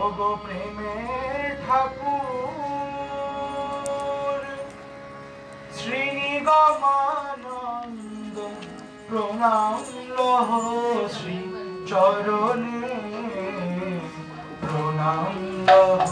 ওগো প্রেমের ঠাকুর শ্রীনিগমানন্দ প্রণাম লহ শ্রী চরণে প্রণাম লহ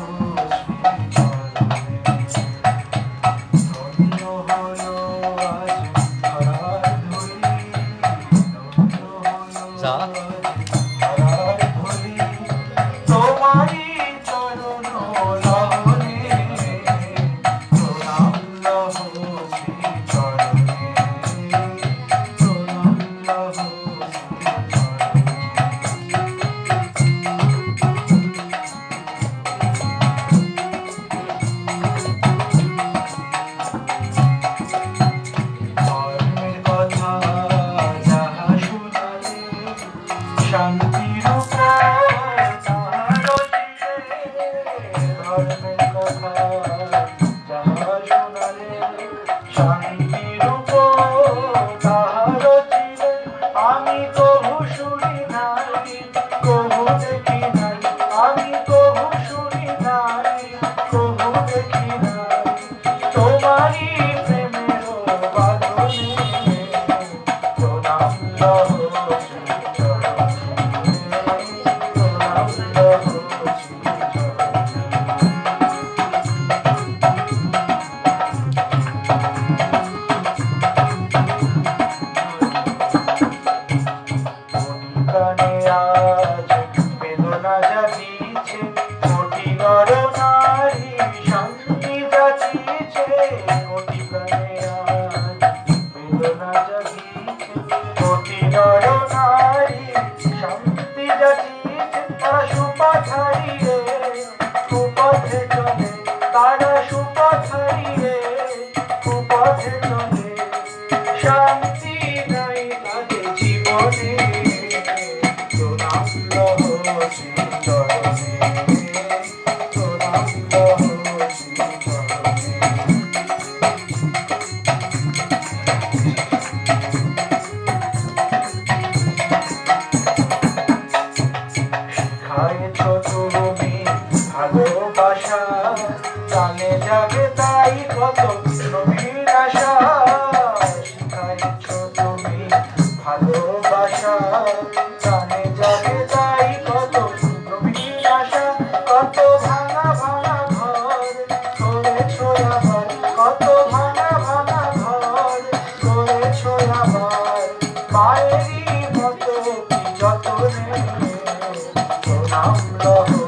শান্তির ধর্মের কথা যাহা শোনালে শান্তির তাহার চিরে আমি কভু শুনি নাই কভু দেখি নাই আমি কভু শুনি নাই কভু দেখি নাই তোমারই প্রেমের বাঁধনে প্রণাম লহ আজ বেদনা জাগিছে কোটি নর নারী শান্তি জাগিছে কোটি প্রাণে আজ বেদনা জাগিছে কোটি নর নারী শান্তি জাগিছে তারা সুপথ হারিয়ে কুপথে চলে তারা সুপথ হারিয়ে কুপথে চলে শান্তি নাই তাদের জীবনে তুমি ভালোবাসা জানে যাবে তাই কত নবীর আশা শিখাইছ তুমি ভালোবাসা জানে যাবে তাই কত নবীর আশা কত ভাঙা ভাঙা ঘর করেছ আবার কত ভাঙা ভাঙা ঘর করেছ আবার মায়েরই মতো কি যতনে প্রণাম লহ